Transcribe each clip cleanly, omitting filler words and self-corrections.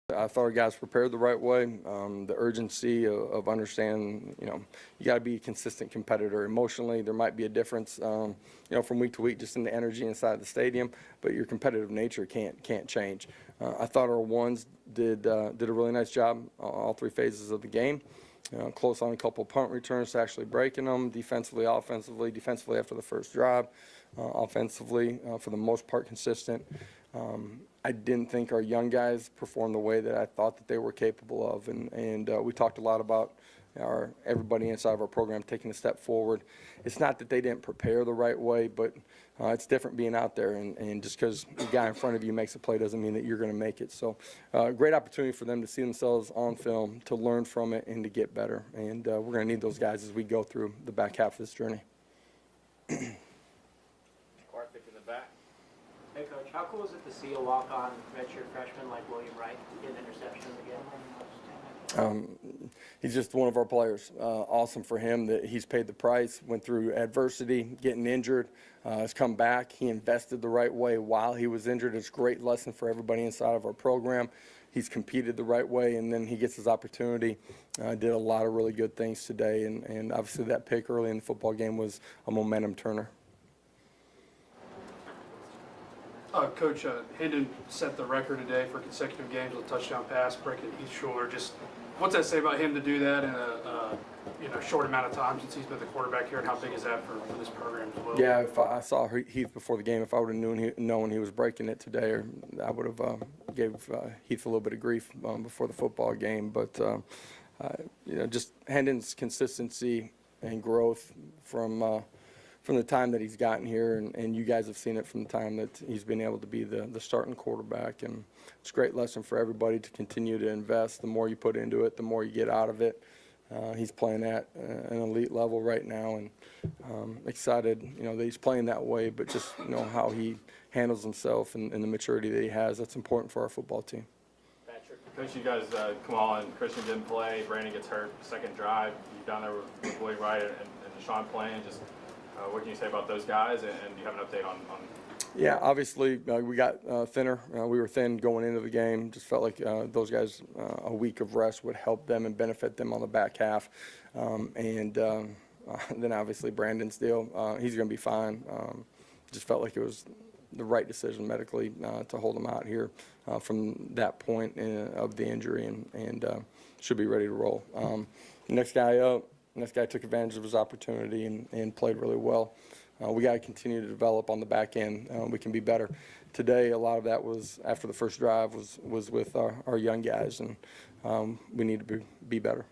I thought our guys prepared the right way. The urgency of understanding, you got to be a consistent competitor. Emotionally, there might be a difference, from week to week, just in the energy inside the stadium. But your competitive nature can't change. I thought our ones did a really nice job all three phases of the game. Close on a couple punt returns to actually breaking them, defensively, offensively. Defensively after the first drive, offensively for the most part consistent. I didn't think our young guys performed the way that I thought that they were capable of, and we talked a lot about everybody inside of our program taking a step forward. It's not that they didn't prepare the right way, but it's different being out there, and just because the guy in front of you makes a play doesn't mean that you're going to make it. So great opportunity for them to see themselves on film, to learn from it, and to get better, and we're going to need those guys as we go through the back half of this journey. Karthik in the back. Hey, Coach, how cool is it to see a walk-on redshirt freshman like William Wright get an interception again? He's just one of our players. Awesome for him that he's paid the price, went through adversity, getting injured, has come back. He invested the right way while he was injured. It's a great lesson for everybody inside of our program. He's competed the right way, and then he gets his opportunity. Did a lot of really good things today, and obviously that pick early in the football game was a momentum turner. Coach, Hendon set the record today for consecutive games with a touchdown pass, breaking Heath's shoulder. Just what's that say about him to do that in a short amount of time since he's been the quarterback here, and how big is that for this program as well? Yeah, if I saw Heath before the game, if I would have known he was breaking it today, I would have gave Heath a little bit of grief before the football game. But just Hendon's consistency and growth from the time that he's gotten here, and you guys have seen it from the time that he's been able to be the starting quarterback. And it's a great lesson for everybody to continue to invest. The more you put into it, the more you get out of it. He's playing at an elite level right now, and excited, that he's playing that way, but just, how he handles himself and the maturity that he has, that's important for our football team. Coach, you guys come on. Christian didn't play. Brandon gets hurt. Second drive. You're down there with Willie Wright and Deshaun playing. Just what can you say about those guys, and do you have an update on? Yeah, obviously we got thinner. We were thin going into the game. Just felt like those guys, a week of rest would help them and benefit them on the back half. And then obviously Brandon's deal, he's going to be fine. Just felt like it was the right decision medically to hold him out here from that point of the injury, and should be ready to roll. Next guy up. This guy took advantage of his opportunity and played really well. We got to continue to develop on the back end. We can be better. Today, a lot of that was after the first drive was with our young guys, and we need to be better.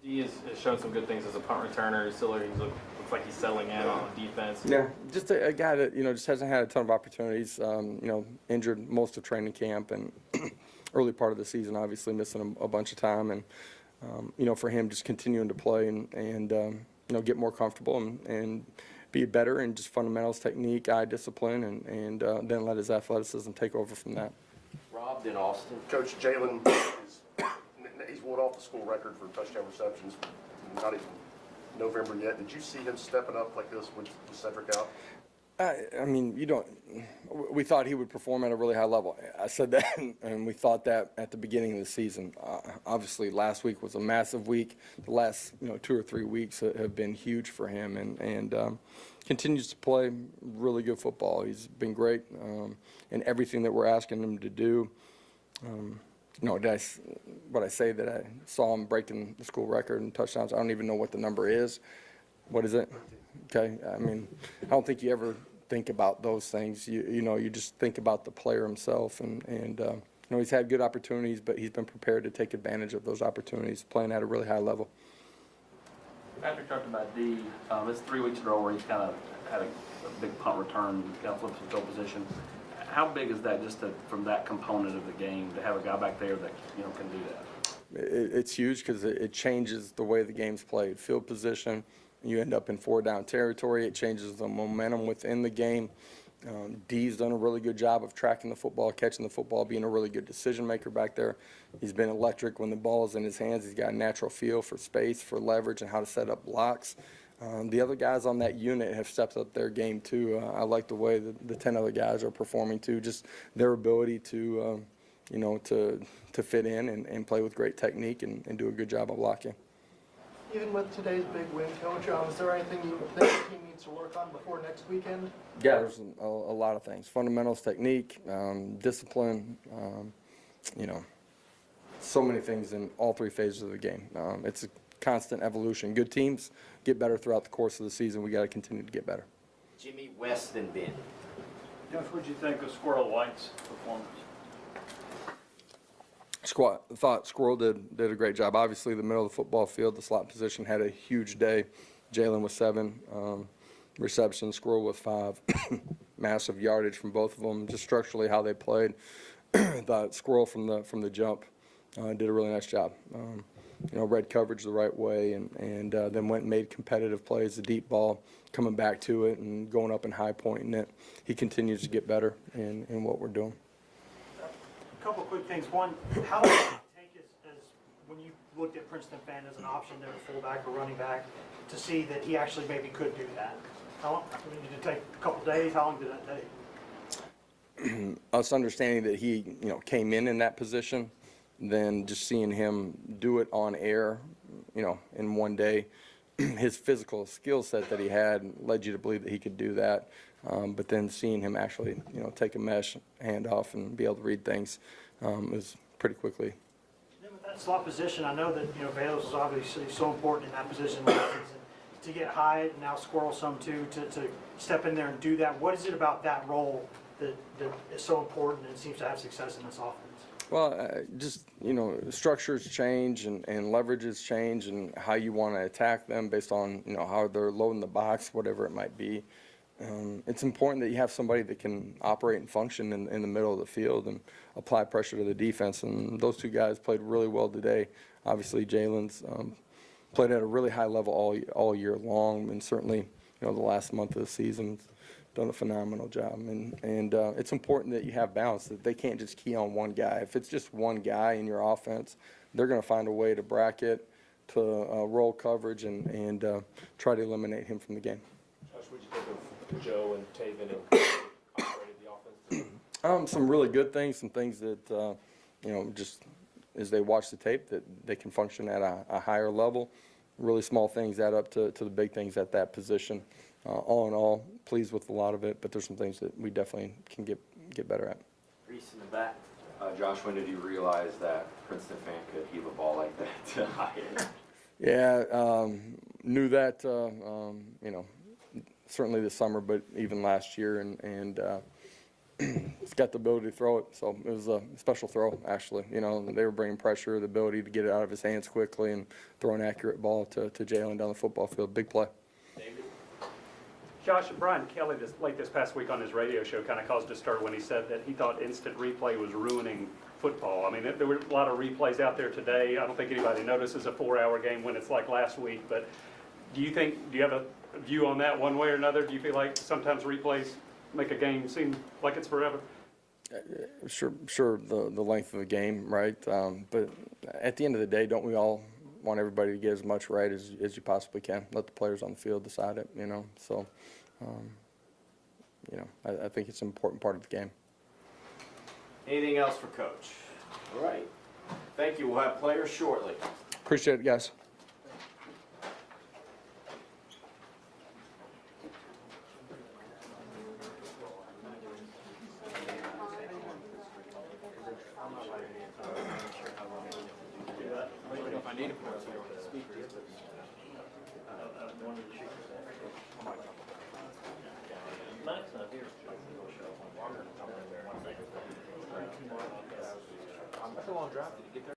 He has shown some good things as a punt returner. He looks like he's settling in on defense. Yeah, just a guy that just hasn't had a ton of opportunities. Injured most of training camp and early part of the season, obviously missing a bunch of time, and for him just continuing to play and get more comfortable and be better in just fundamentals, technique, eye discipline, and then let his athleticism take over from that. Rob in Austin. Coach, Jalen, he's one off the school record for touchdown receptions, not even November yet. Did you see him stepping up like this with Cedric out? We thought he would perform at a really high level. I said that, and we thought that at the beginning of the season. Obviously, last week was a massive week. The last 2 or 3 weeks have been huge for him, and continues to play really good football. He's been great in everything that we're asking him to do. What I say that I saw him breaking the school record in touchdowns? I don't even know what the number is. What is it? Okay, I don't think you ever think about those things. You just think about the player himself, and he's had good opportunities, but he's been prepared to take advantage of those opportunities, playing at a really high level. Patrick talked about D. It's 3 weeks in a row where he's kind of had a big punt return, kind of flips the field position. How big is that just from that component of the game to have a guy back there that can do that? It's huge because it changes the way the game's played. Field position. You end up in 4-down territory. It changes the momentum within the game. D's done a really good job of tracking the football, catching the football, being a really good decision maker back there. He's been electric when the ball is in his hands. He's got a natural feel for space, for leverage, and how to set up blocks. The other guys on that unit have stepped up their game too. I like the way the 10 other guys are performing too. Just their ability to to fit in and play with great technique and do a good job of blocking. Even with today's big win, Coach, is there anything you think the team needs to work on before next weekend? Yeah, there's a lot of things. Fundamentals, technique, discipline, so many things in all three phases of the game. It's a constant evolution. Good teams get better throughout the course of the season. We got to continue to get better. Jimmy West and Ben. Josh, what did you think of Squirrel White's performance? Thought Squirrel did a great job. Obviously, the middle of the football field, the slot position had a huge day. Jalen with 7 receptions, Squirrel with 5. Massive yardage from both of them. Just structurally how they played. Thought Squirrel from the jump did a really nice job. Read coverage the right way and then went and made competitive plays. The deep ball, coming back to it and going up and high pointing it. He continues to get better in what we're doing. A couple quick things. One, how long did it take as when you looked at Princeton Fan as an option there, fullback or running back, to see that he actually maybe could do that? How long, did it take a couple days? How long did that take? Us understanding that he, came in that position, then just seeing him do it on air, in one day, his physical skill set that he had led you to believe that he could do that. But then seeing him actually, take a mesh, hand off, and be able to read things was pretty quickly. Then with that slot position, I know that Vols is obviously so important in that position last season. To get Hyatt and now Squirrel some too, to step in there and do that. What is it about that role that is so important and seems to have success in this offense? Well, structures change and leverages change and how you want to attack them based on, how they're loading the box, whatever it might be. It's important that you have somebody that can operate and function in the middle of the field and apply pressure to the defense. And those two guys played really well today. Obviously, Jalen's played at a really high level all year long, and certainly, the last month of the season, done a phenomenal job. And it's important that you have balance, that they can't just key on one guy. If it's just one guy in your offense, they're going to find a way to bracket, to roll coverage, and try to eliminate him from the game. Josh, what did you think of Joe and Taven and operated the offense? Some really good things, some things that, just as they watch the tape, that they can function at a higher level. Really small things add up to the big things at that position. All in all, pleased with a lot of it, but there's some things that we definitely can get better at. Reese in the back. Josh, when did you realize that Princeton Fan could heave a ball like that to Hyatt? Yeah, knew that, certainly this summer, but even last year, and he's got the ability to throw it, so it was a special throw, actually. They were bringing pressure, the ability to get it out of his hands quickly and throw an accurate ball to Jalen down the football field. Big play. Josh, Brian Kelly late this past week on his radio show kind of caused a stir when he said that he thought instant replay was ruining football. I mean, there were a lot of replays out there today. I don't think anybody notices a 4-hour game when it's like last week, but do you have a view on that one way or another? Do you feel like sometimes replays make a game seem like it's forever? Sure, the length of the game, right? But at the end of the day, don't we all want everybody to get as much right as you possibly can? Let the players on the field decide it, So, I think it's an important part of the game. Anything else for Coach? All right. Thank you. We'll have players shortly. Appreciate it, guys. That's a long drive. Did you get there?